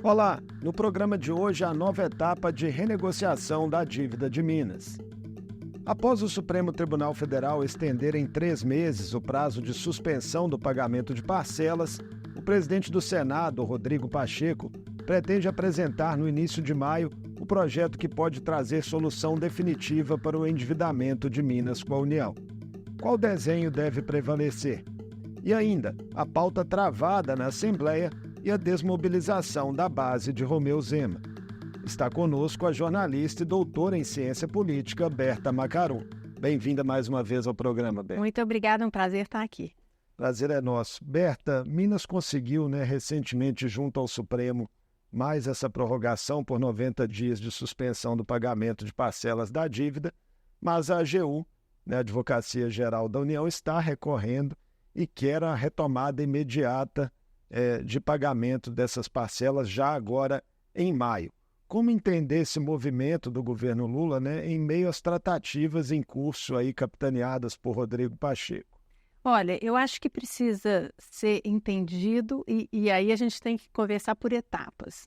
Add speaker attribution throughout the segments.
Speaker 1: Olá, no programa de hoje a nova etapa de renegociação da dívida de Minas. Após o Supremo Tribunal Federal estender em 3 meses o prazo de suspensão do pagamento de parcelas, o presidente do Senado, Rodrigo Pacheco, pretende apresentar no início de maio o projeto que pode trazer solução definitiva para o endividamento de Minas com a União. Qual desenho deve prevalecer? E ainda, a pauta travada na Assembleia e a desmobilização da base de Romeu Zema. Está conosco a jornalista e doutora em ciência política, Berta Macarum. Bem-vinda mais uma vez ao programa, Berta.
Speaker 2: Muito obrigada, é um prazer estar aqui.
Speaker 1: Prazer é nosso. Berta, Minas conseguiu, recentemente, junto ao Supremo, mais essa prorrogação por 90 dias de suspensão do pagamento de parcelas da dívida, mas a AGU, a Advocacia Geral da União, está recorrendo e quer a retomada imediata de pagamento dessas parcelas já agora em maio. Como entender esse movimento do governo Lula, em meio às tratativas em curso aí capitaneadas por Rodrigo Pacheco?
Speaker 2: Olha, eu acho que precisa ser entendido e aí a gente tem que conversar por etapas,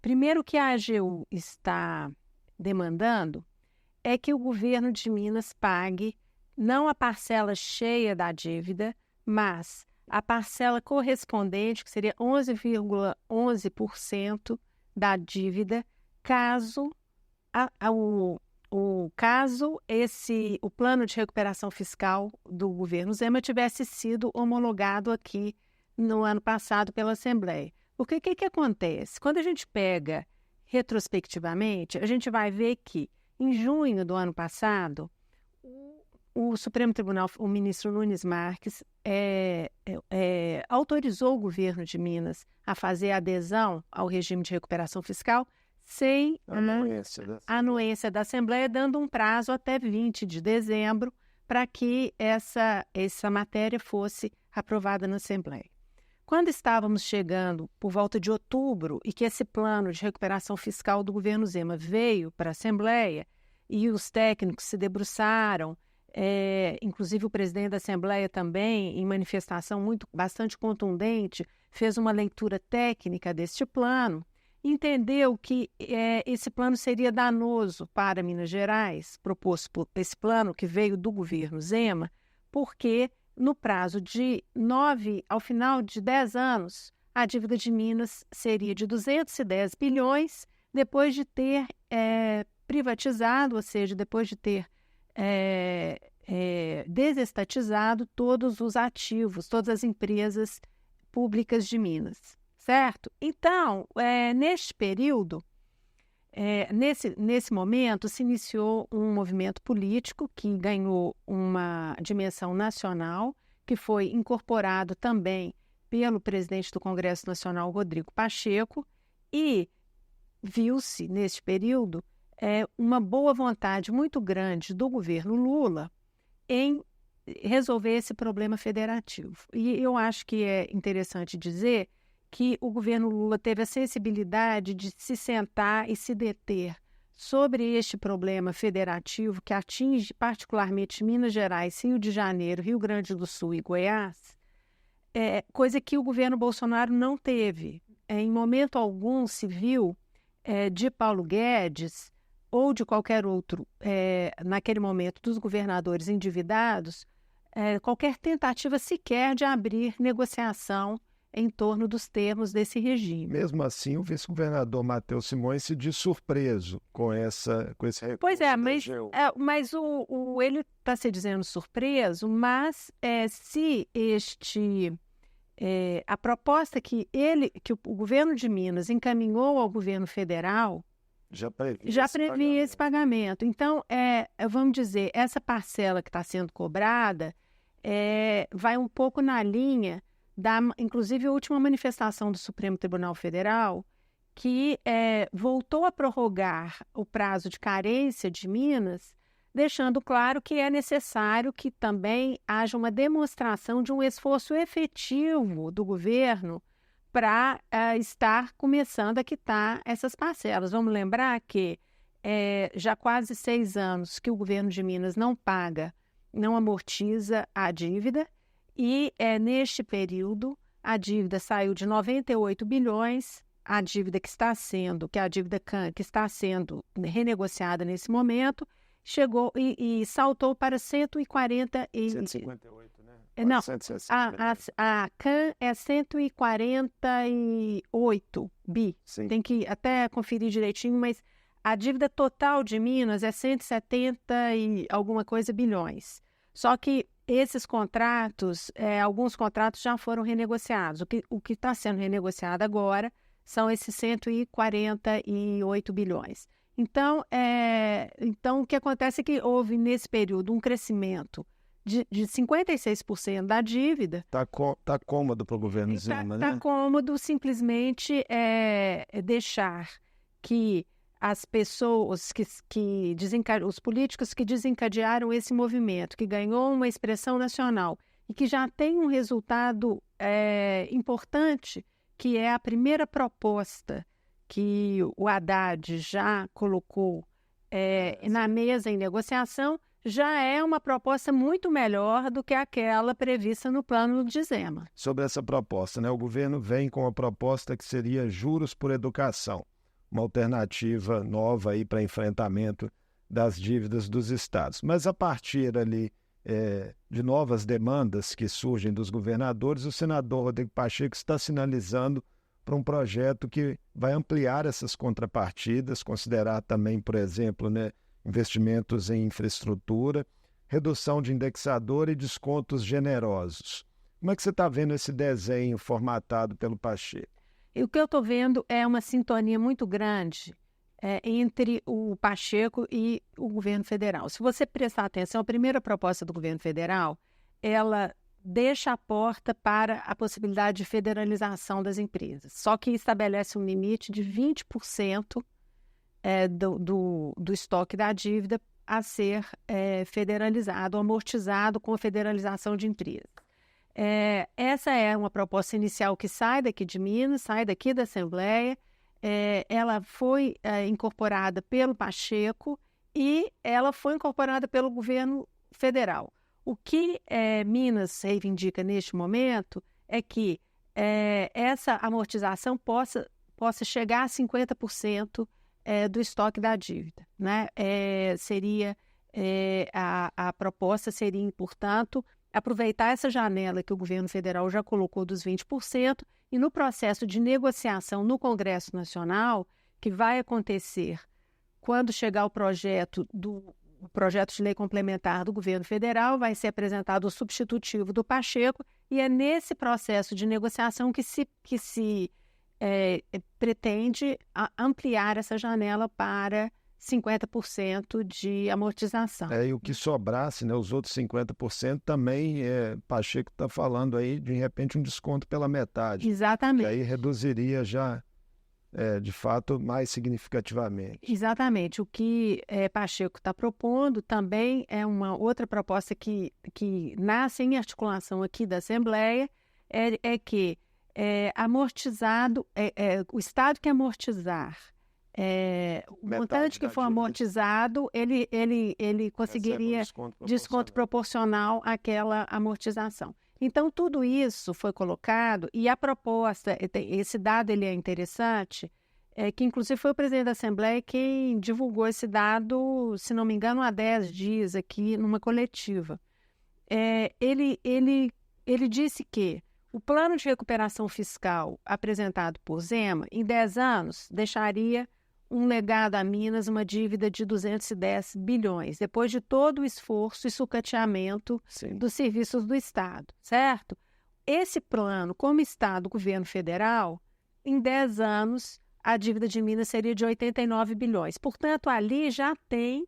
Speaker 2: Primeiro, o que a AGU está demandando é que o governo de Minas pague não a parcela cheia da dívida, mas a parcela correspondente, que seria 11,11% da dívida, caso o plano de recuperação fiscal do governo Zema tivesse sido homologado aqui no ano passado pela Assembleia. Porque o que acontece? Quando a gente pega retrospectivamente, a gente vai ver que em junho do ano passado, o Supremo Tribunal, o ministro Nunes Marques, autorizou o governo de Minas a fazer adesão ao regime de recuperação fiscal sem anuência da Assembleia, dando um prazo até 20 de dezembro para que essa matéria fosse aprovada na Assembleia. Quando estávamos chegando por volta de outubro e que esse plano de recuperação fiscal do governo Zema veio para a Assembleia e os técnicos se debruçaram, inclusive o presidente da Assembleia também, em manifestação bastante contundente, fez uma leitura técnica deste plano, entendeu que esse plano seria danoso para Minas Gerais, proposto por esse plano que veio do governo Zema, porque no prazo de ao final de 10 anos, a dívida de Minas seria de 210 bilhões, depois de ter privatizado, ou seja, depois de ter desestatizado todos os ativos, todas as empresas públicas de Minas, certo? Então, neste período, nesse momento, se iniciou um movimento político que ganhou uma dimensão nacional, que foi incorporado também pelo presidente do Congresso Nacional, Rodrigo Pacheco, e viu-se, neste período, uma boa vontade muito grande do governo Lula em resolver esse problema federativo. E eu acho que é interessante dizer que o governo Lula teve a sensibilidade de se sentar e se deter sobre este problema federativo que atinge particularmente Minas Gerais, Rio de Janeiro, Rio Grande do Sul e Goiás, coisa que o governo Bolsonaro não teve. Em momento algum se viu de Paulo Guedes ou de qualquer outro, naquele momento, dos governadores endividados, qualquer tentativa sequer de abrir negociação em torno dos termos desse regime.
Speaker 1: Mesmo assim, o vice-governador Matheus Simões se diz surpreso com esse recurso.
Speaker 2: Pois mas ele está se dizendo surpreso, mas se a proposta que o governo de Minas encaminhou ao governo federal
Speaker 1: já previa
Speaker 2: esse pagamento. Então, vamos dizer, essa parcela que está sendo cobrada vai um pouco na linha inclusive, a última manifestação do Supremo Tribunal Federal, que voltou a prorrogar o prazo de carência de Minas, deixando claro que é necessário que também haja uma demonstração de um esforço efetivo do governo para estar começando a quitar essas parcelas. Vamos lembrar que já quase 6 anos que o governo de Minas não paga, não amortiza a dívida, e neste período a dívida saiu de 98 bilhões a dívida que é a dívida que está sendo renegociada nesse momento, chegou e saltou para
Speaker 1: 158, né?
Speaker 2: Não,
Speaker 1: 460.
Speaker 2: a CAN é 148 bi.
Speaker 1: Sim.
Speaker 2: Tem que até conferir direitinho, mas a dívida total de Minas é 170 e alguma coisa bilhões. Só que esses contratos, alguns contratos já foram renegociados. O que está sendo renegociado agora são esses 148 bilhões. Então, o que acontece é que houve nesse período um crescimento de 56% da dívida.
Speaker 1: Tá cômodo para o governo Zema, né?
Speaker 2: Está cômodo simplesmente deixar que as pessoas os políticos que desencadearam esse movimento, que ganhou uma expressão nacional e que já tem um resultado importante, que é a primeira proposta que o Haddad já colocou na mesa em negociação, já é uma proposta muito melhor do que aquela prevista no plano de Zema.
Speaker 1: Sobre essa proposta, né? O governo vem com uma proposta que seria juros por educação, uma alternativa nova aí para enfrentamento das dívidas dos estados. Mas a partir ali de novas demandas que surgem dos governadores, o senador Rodrigo Pacheco está sinalizando para um projeto que vai ampliar essas contrapartidas, considerar também, por exemplo, né, investimentos em infraestrutura, redução de indexador e descontos generosos. Como é que você está vendo esse desenho formatado pelo Pacheco?
Speaker 2: E o que eu estou vendo é uma sintonia muito grande entre o Pacheco e o governo federal. Se você prestar atenção, a primeira proposta do governo federal, ela deixa a porta para a possibilidade de federalização das empresas, só que estabelece um limite de 20% do estoque da dívida a ser federalizado, amortizado com a federalização de empresas. Essa é uma proposta inicial que sai daqui de Minas, sai daqui da Assembleia, ela foi incorporada pelo Pacheco e ela foi incorporada pelo governo federal. O que Minas reivindica neste momento é que essa amortização possa chegar a 50% do estoque da dívida, né? A proposta seria, portanto, aproveitar essa janela que o governo federal já colocou dos 20% e no processo de negociação no Congresso Nacional, que vai acontecer quando chegar o projeto de lei complementar do governo federal, vai ser apresentado o substitutivo do Pacheco e é nesse processo de negociação que se pretende ampliar essa janela para 50% de amortização.
Speaker 1: E o que sobrasse, né, os outros 50% também, Pacheco está falando aí de repente um desconto pela metade.
Speaker 2: Exatamente.
Speaker 1: Que aí reduziria já, de fato, mais significativamente.
Speaker 2: Exatamente. O que Pacheco está propondo também é uma outra proposta que nasce em articulação aqui da Assembleia, que o Estado que amortizar o montante que for amortizado, ele conseguiria desconto proporcional àquela amortização. Então, tudo isso foi colocado e a proposta, esse dado ele é interessante, que inclusive foi o presidente da Assembleia quem divulgou esse dado, se não me engano, há 10 dias aqui numa coletiva. Ele disse que o plano de recuperação fiscal apresentado por Zema, em 10 anos, deixaria um legado a Minas, uma dívida de 210 bilhões, depois de todo o esforço e sucateamento dos serviços do Estado, certo? Esse plano, como está do governo federal, em 10 anos, a dívida de Minas seria de 89 bilhões. Portanto, ali já tem,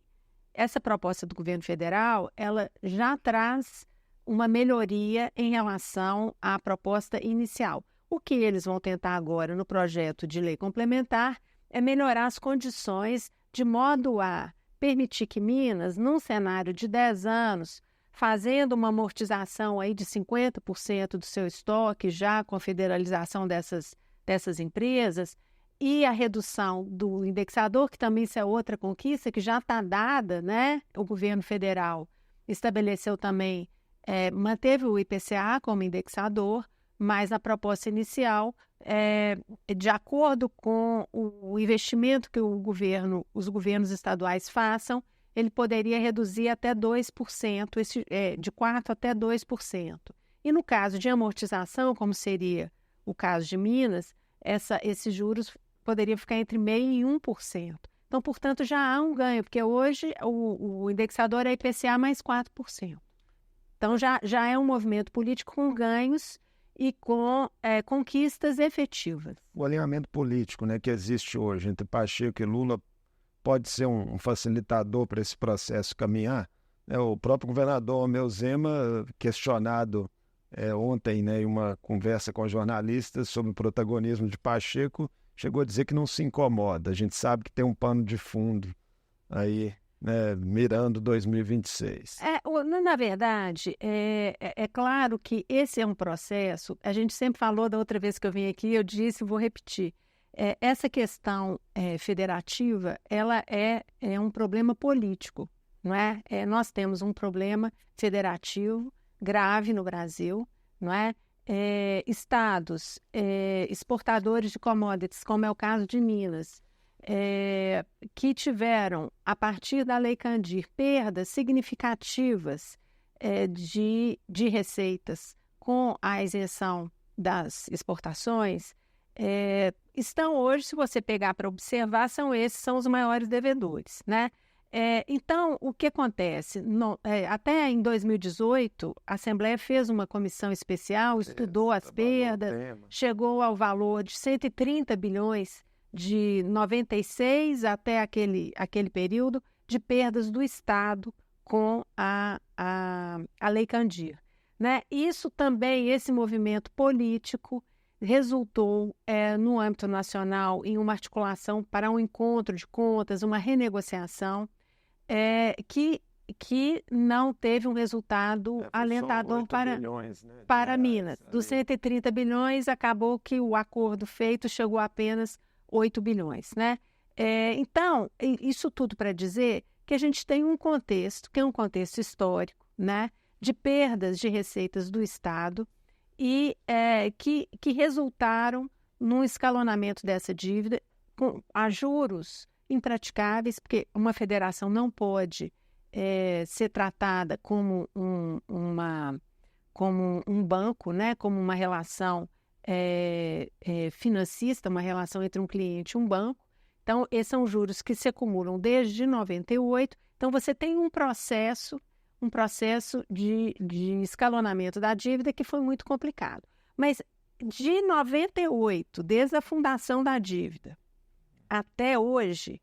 Speaker 2: essa proposta do governo federal, ela já traz uma melhoria em relação à proposta inicial. O que eles vão tentar agora no projeto de lei complementar é melhorar as condições de modo a permitir que Minas, num cenário de 10 anos, fazendo uma amortização aí de 50% do seu estoque, já com a federalização dessas empresas, e a redução do indexador, que também isso é outra conquista, que já está dada, né? O governo federal estabeleceu também, manteve o IPCA como indexador, mas a proposta inicial, de acordo com o investimento que os governos estaduais façam, ele poderia reduzir até 2%, de 4% até 2%. E no caso de amortização, como seria o caso de Minas, esses juros poderiam ficar entre 0,5% e 1%. Então, portanto, já há um ganho, porque hoje o indexador é IPCA mais 4%. Então, já é um movimento político com ganhos e com conquistas efetivas.
Speaker 1: O alinhamento político, né, que existe hoje entre Pacheco e Lula pode ser um facilitador para esse processo caminhar. O próprio governador Romeu Zema, questionado ontem, né, em uma conversa com jornalistas sobre o protagonismo de Pacheco, chegou a dizer que não se incomoda. A gente sabe que tem um pano de fundo aí, né, mirando 2026.
Speaker 2: Na verdade, é claro que esse é um processo, a gente sempre falou da outra vez que eu vim aqui, eu disse e vou repetir, essa questão federativa, ela é um problema político, não é? Nós temos um problema federativo grave no Brasil, não é? Estados exportadores de commodities, como é o caso de Minas, que tiveram, a partir da Lei Candir, perdas significativas de receitas com a isenção das exportações, estão hoje, se você pegar para observar, são os maiores devedores, né? Então, o que acontece? Até em 2018, a Assembleia fez uma comissão especial, estudou as perdas, chegou ao valor de 130 bilhões de 96 até aquele período de perdas do Estado com a Lei Candir, né? Isso também, esse movimento político, resultou no âmbito nacional em uma articulação para um encontro de contas, uma renegociação, que não teve um resultado alentador para Minas. Dos 130 bilhões, acabou que o acordo feito chegou a apenas 8 bilhões, né? Então, isso tudo para dizer que a gente tem um contexto, que é um contexto histórico, né, de perdas de receitas do Estado e que resultaram num escalonamento dessa dívida a juros impraticáveis, porque uma federação não pode ser tratada como um banco, né, como uma relação financista, uma relação entre um cliente e um banco. Então, esses são juros que se acumulam desde 98. Então, você tem um processo de escalonamento da dívida que foi muito complicado. Mas de 98, desde a fundação da dívida, até hoje,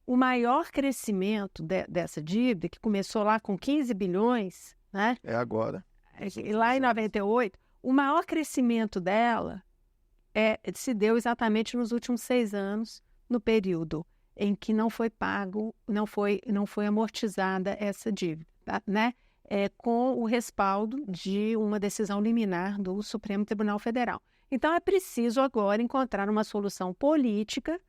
Speaker 2: o maior crescimento dessa dívida, que começou lá com 15 bilhões, né?
Speaker 1: Agora.
Speaker 2: Lá em 98, o maior crescimento dela se deu exatamente nos últimos 6 anos, no período em que não foi pago, não foi amortizada essa dívida, tá? Né? Com o respaldo de uma decisão liminar do Supremo Tribunal Federal. Então, é preciso agora encontrar uma solução política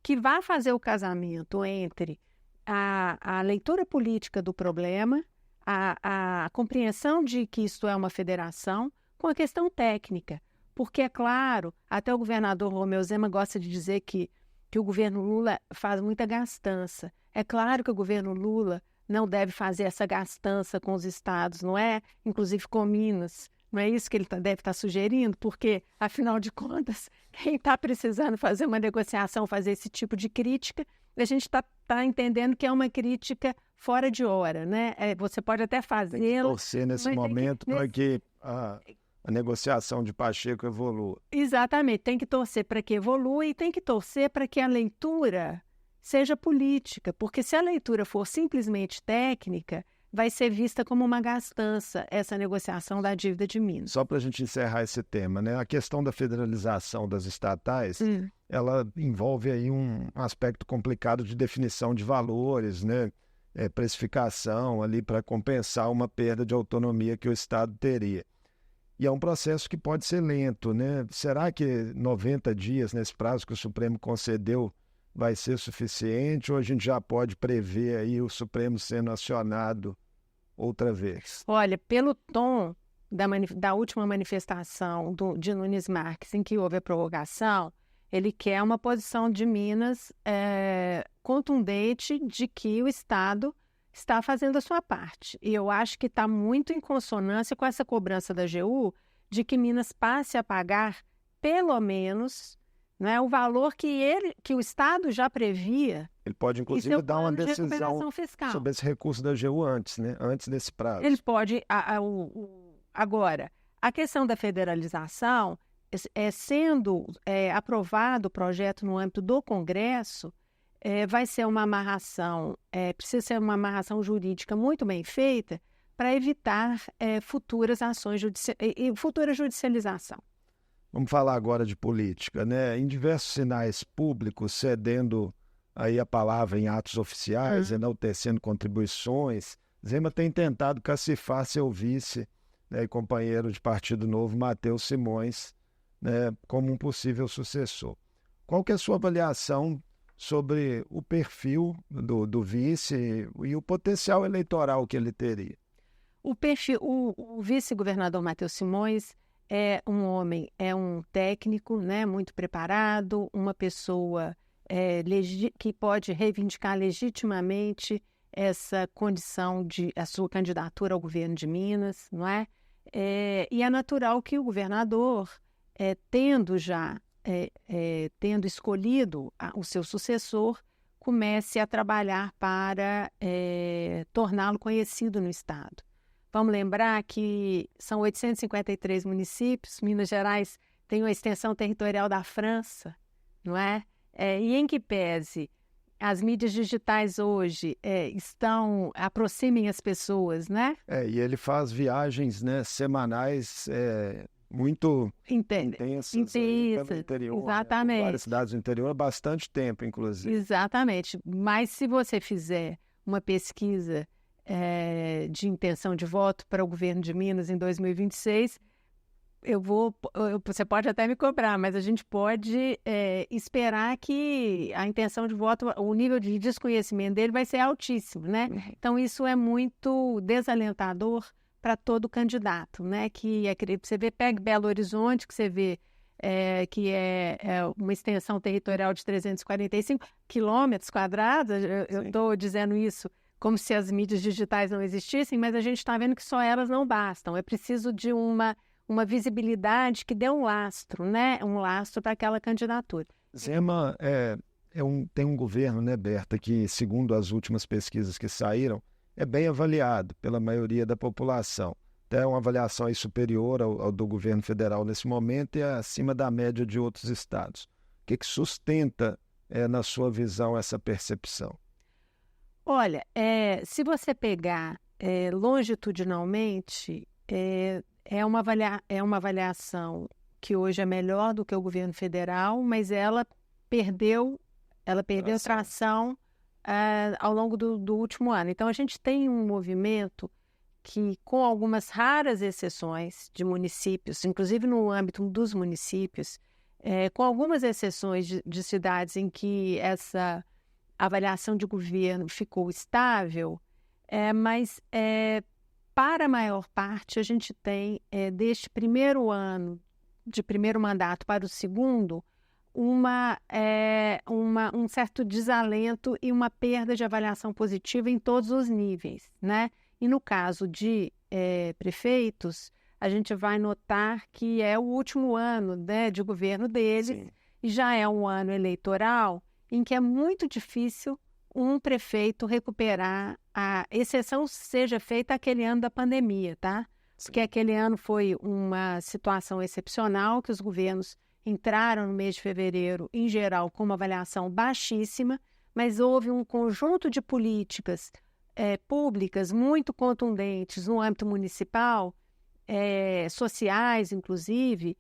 Speaker 2: que vá fazer o casamento entre a leitura política do problema, a compreensão de que isto é uma federação, com a questão técnica. Porque, é claro, até o governador Romeu Zema gosta de dizer que o governo Lula faz muita gastança. É claro que o governo Lula não deve fazer essa gastança com os estados, não é? Inclusive com Minas. Não é isso que ele deve estar sugerindo? Porque, afinal de contas, quem está precisando fazer uma negociação, fazer esse tipo de crítica, a gente está entendendo que é uma crítica fora de hora, né? Você pode até fazê-la...
Speaker 1: Tem que torcer nesse momento para que a negociação de Pacheco evolua.
Speaker 2: Exatamente, tem que torcer para que evolua e tem que torcer para que a leitura seja política, porque se a leitura for simplesmente técnica, vai ser vista como uma gastança essa negociação da dívida de Minas.
Speaker 1: Só para a gente encerrar esse tema, né? A questão da federalização das estatais, ela envolve aí um aspecto complicado de definição de valores, né? Precificação ali para compensar uma perda de autonomia que o Estado teria. E é um processo que pode ser lento, né? Será que 90 dias, nesse prazo que o Supremo concedeu, vai ser suficiente ou a gente já pode prever aí o Supremo sendo acionado outra vez?
Speaker 2: Olha, pelo tom da última manifestação de Nunes Marques, em que houve a prorrogação, ele quer uma posição de Minas contundente de que o Estado está fazendo a sua parte. E eu acho que está muito em consonância com essa cobrança da AGU de que Minas passe a pagar, pelo menos, né, o valor que o Estado já previa.
Speaker 1: Ele pode, inclusive, dar uma decisão
Speaker 2: fiscal
Speaker 1: sobre esse recurso da AGU antes, né? Antes desse prazo.
Speaker 2: Ele pode... Agora, a questão da federalização, sendo aprovado o projeto no âmbito do Congresso, vai ser uma amarração, precisa ser uma amarração jurídica muito bem feita para evitar futuras ações e futura judicialização.
Speaker 1: Vamos falar agora de política, né? Em diversos sinais públicos, cedendo aí a palavra em atos oficiais, enaltecendo contribuições, Zema tem tentado cacifar seu vice, né, e companheiro de Partido Novo, Matheus Simões, né, como um possível sucessor. Qual que é a sua avaliação sobre o perfil do vice e o potencial eleitoral que ele teria?
Speaker 2: O vice-governador Matheus Simões é um homem, é um técnico, né, muito preparado, uma pessoa que pode reivindicar legitimamente essa condição a sua candidatura ao governo de Minas, não é? E é natural que o governador, tendo escolhido o seu sucessor, comece a trabalhar para torná-lo conhecido no Estado. Vamos lembrar que são 853 municípios, Minas Gerais tem uma extensão territorial da França, não é? E em que pese as mídias digitais hoje aproximem as pessoas, né?
Speaker 1: E ele faz viagens, né, semanais muito intensas pelo interior,
Speaker 2: exatamente.
Speaker 1: Né, por várias cidades do interior há bastante tempo, inclusive.
Speaker 2: Exatamente. Mas se você fizer uma pesquisa de intenção de voto para o governo de Minas em 2026, você pode até me cobrar, mas a gente pode esperar que a intenção de voto, o nível de desconhecimento dele vai ser altíssimo, né? Então, isso é muito desalentador para todo candidato, né? Você vê, pega Belo Horizonte, que você vê que é uma extensão territorial de 345 quilômetros quadrados, eu estou dizendo isso como se as mídias digitais não existissem, mas a gente está vendo que só elas não bastam, é preciso de uma visibilidade que dê um lastro, né? Um lastro para aquela candidatura.
Speaker 1: Zema tem um governo, né, Berta, que, segundo as últimas pesquisas que saíram, é bem avaliado pela maioria da população. Até uma avaliação aí superior ao do governo federal nesse momento e acima da média de outros estados. O que sustenta, na sua visão, essa percepção?
Speaker 2: Olha, se você pegar longitudinalmente, é uma avaliação que hoje é melhor do que o governo federal, mas ela perdeu tração ao longo do último ano. Então, a gente tem um movimento que, com algumas raras exceções de municípios, inclusive no âmbito dos municípios, com algumas exceções de cidades em que essa avaliação de governo ficou estável, mas para a maior parte, a gente tem, deste primeiro ano, de primeiro mandato para o segundo, um certo desalento e uma perda de avaliação positiva em todos os níveis, né? E no caso de prefeitos, a gente vai notar que é o último ano, né, de governo deles. Sim. E já é um ano eleitoral em que é muito difícil um prefeito recuperar, a exceção seja feita aquele ano da pandemia, tá? Porque aquele ano foi uma situação excepcional, que os governos entraram no mês de fevereiro, em geral, com uma avaliação baixíssima, mas houve um conjunto de políticas públicas muito contundentes no âmbito municipal, sociais, inclusive,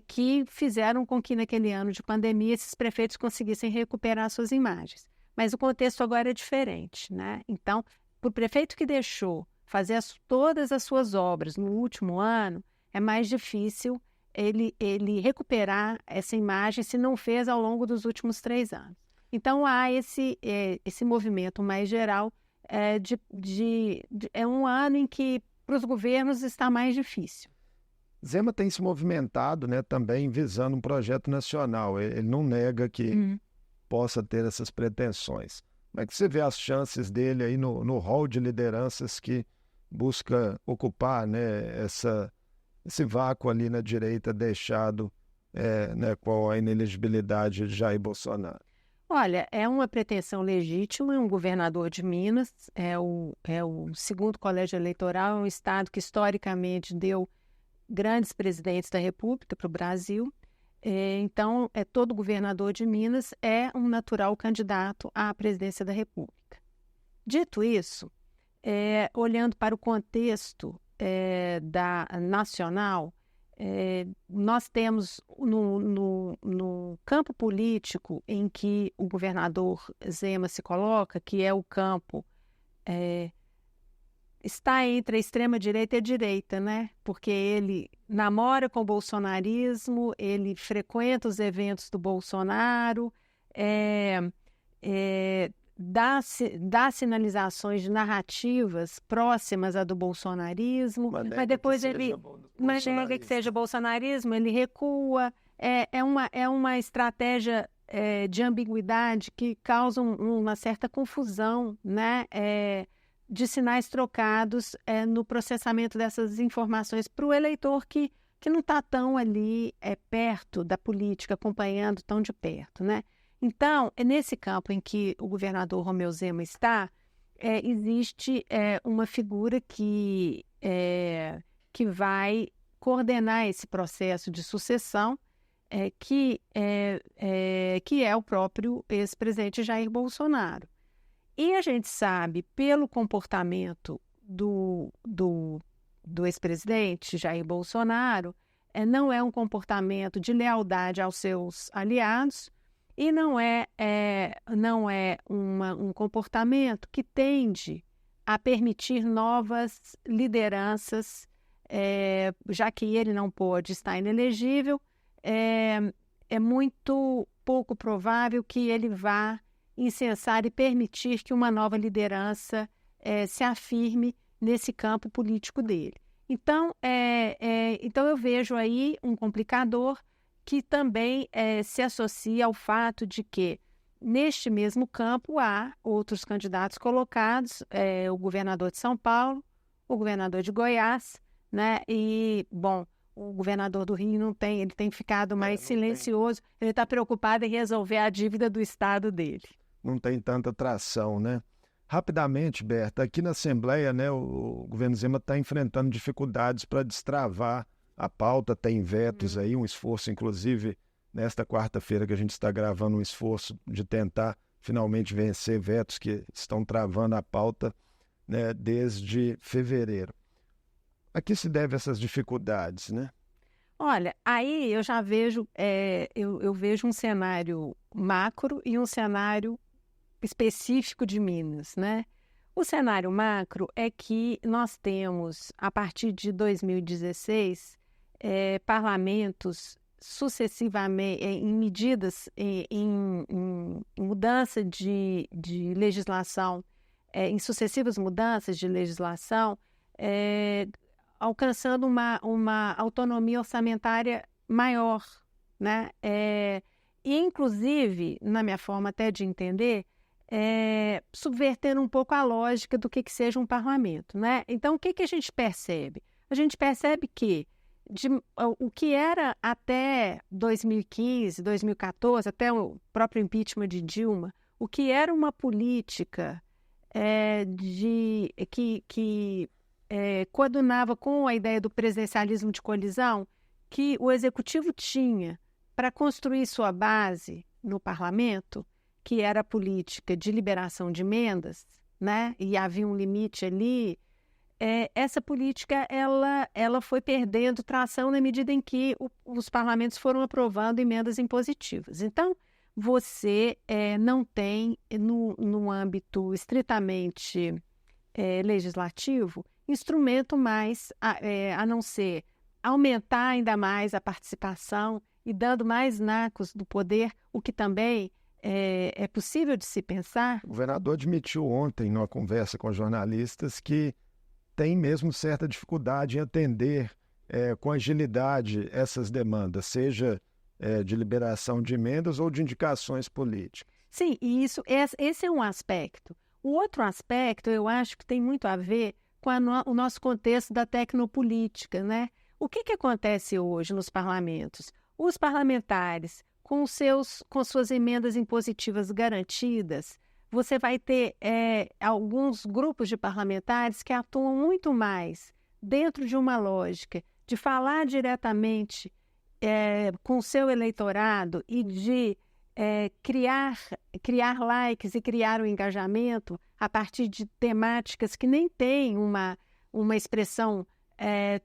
Speaker 2: que fizeram com que, naquele ano de pandemia, esses prefeitos conseguissem recuperar suas imagens. Mas o contexto agora é diferente, né? Então, para o prefeito que deixou fazer todas as suas obras no último ano, é mais difícil ele recuperar essa imagem se não fez ao longo dos últimos 3 anos. Então, há esse movimento mais geral, é um ano em que para os governos está mais difícil.
Speaker 1: Zema tem se movimentado, né, também visando um projeto nacional. Ele não nega que possa ter essas pretensões. Como é que você vê as chances dele aí no hall de lideranças que busca ocupar, né, esse vácuo ali na direita deixado né, com a inelegibilidade de Jair Bolsonaro?
Speaker 2: Olha, é uma pretensão legítima, um governador de Minas, é o segundo colégio eleitoral, é um estado que historicamente deu grandes presidentes da República para o Brasil. Então, todo governador de Minas é um natural candidato à presidência da República. Dito isso, olhando para o contexto nacional, nós temos no campo político em que o governador Zema se coloca, que é o campo está entre a extrema-direita e a direita, né? Porque ele namora com o bolsonarismo, ele frequenta os eventos do Bolsonaro, dá sinalizações de narrativas próximas à do bolsonarismo, mas depois ele nega que seja bolsonarismo, ele recua. É uma estratégia de ambiguidade que causa uma certa confusão, né? De sinais trocados no processamento dessas informações para o eleitor que não está tão ali perto da política, acompanhando tão de perto, né? Então, é nesse campo em que o governador Romeu Zema está, existe uma figura que vai coordenar esse processo de sucessão, que é o próprio ex-presidente Jair Bolsonaro. E a gente sabe, pelo comportamento do ex-presidente Jair Bolsonaro, não é um comportamento de lealdade aos seus aliados e não é um comportamento que tende a permitir novas lideranças, já que ele não pode estar inelegível, é muito pouco provável que ele vá incensar e permitir que uma nova liderança se afirme nesse campo político dele. Então, então eu vejo aí um complicador que também se associa ao fato de que, neste mesmo campo, há outros candidatos colocados, o governador de São Paulo, o governador de Goiás, né? E, bom, o governador do Rio não tem, ele tem ficado mais silencioso, ele está preocupado em resolver a dívida do estado dele.
Speaker 1: Não tem tanta tração, né? Rapidamente, Berta, aqui na Assembleia, né, o governo Zema está enfrentando dificuldades para destravar a pauta, tem vetos aí, um esforço, inclusive, nesta quarta-feira que a gente está gravando, um esforço de tentar finalmente vencer vetos que estão travando a pauta, né, desde fevereiro. A que se deve essas dificuldades, né?
Speaker 2: Olha, aí eu já vejo, eu vejo um cenário macro e um cenário específico de Minas, né? O cenário macro é que nós temos, a partir de 2016, parlamentos sucessivamente, em medidas, em mudança de legislação, em sucessivas mudanças de legislação, alcançando uma autonomia orçamentária maior, né? E, inclusive, na minha forma até de entender, subvertendo um pouco a lógica do que seja um parlamento, né? Então, o que a gente percebe? A gente percebe que o que era até 2015, 2014, até o próprio impeachment de Dilma, o que era uma política que coadunava com a ideia do presidencialismo de coalizão, que o executivo tinha para construir sua base no parlamento, que era a política de liberação de emendas, né? E havia um limite ali. Essa política ela foi perdendo tração na medida em que os parlamentos foram aprovando emendas impositivas. Então, você não tem, no âmbito estritamente legislativo, instrumento mais a não ser aumentar ainda mais a participação e dando mais nacos do poder, o que também é possível de se pensar.
Speaker 1: O governador admitiu ontem, numa conversa com jornalistas, que tem mesmo certa dificuldade em atender com agilidade essas demandas, seja de liberação de emendas ou de indicações políticas.
Speaker 2: Sim, e esse é um aspecto. O outro aspecto, eu acho que tem muito a ver com o nosso contexto da tecnopolítica, né? O que acontece hoje nos parlamentos? Os parlamentares, com suas emendas impositivas garantidas, você vai ter alguns grupos de parlamentares que atuam muito mais dentro de uma lógica de falar diretamente com o seu eleitorado e de criar likes e criar um engajamento a partir de temáticas que nem têm uma expressão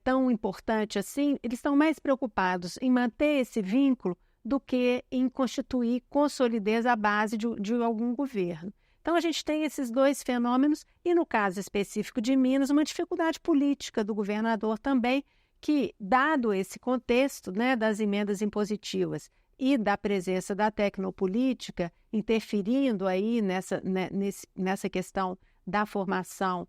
Speaker 2: tão importante assim. Eles estão mais preocupados em manter esse vínculo do que em constituir com solidez a base de algum governo. Então, a gente tem esses dois fenômenos e, no caso específico de Minas, uma dificuldade política do governador também, que, dado esse contexto, né, das emendas impositivas e da presença da tecnopolítica interferindo aí nessa questão da formação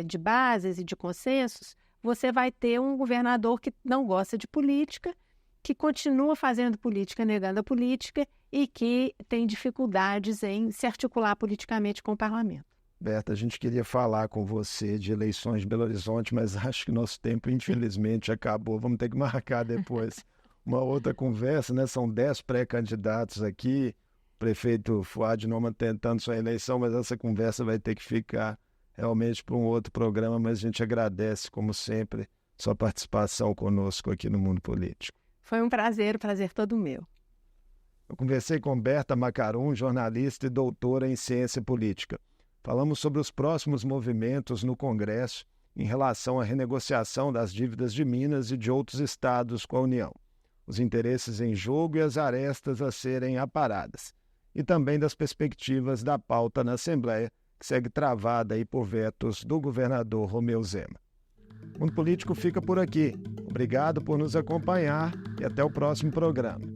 Speaker 2: de bases e de consensos, você vai ter um governador que não gosta de política, que continua fazendo política, negando a política e que tem dificuldades em se articular politicamente com o parlamento.
Speaker 1: Berta, a gente queria falar com você de eleições de Belo Horizonte, mas acho que nosso tempo, infelizmente, acabou. Vamos ter que marcar depois uma outra conversa, né? São 10 pré-candidatos aqui, o prefeito Fuad Noman tentando sua eleição, mas essa conversa vai ter que ficar realmente para um outro programa, mas a gente agradece, como sempre, sua participação conosco aqui no Mundo Político.
Speaker 2: Foi um prazer, o prazer todo meu.
Speaker 1: Eu conversei com Berta Macarum, jornalista e doutora em ciência política. Falamos sobre os próximos movimentos no Congresso em relação à renegociação das dívidas de Minas e de outros estados com a União, os interesses em jogo e as arestas a serem aparadas, e também das perspectivas da pauta na Assembleia, que segue travada aí por vetos do governador Romeu Zema. O Mundo Político fica por aqui. Obrigado por nos acompanhar e até o próximo programa.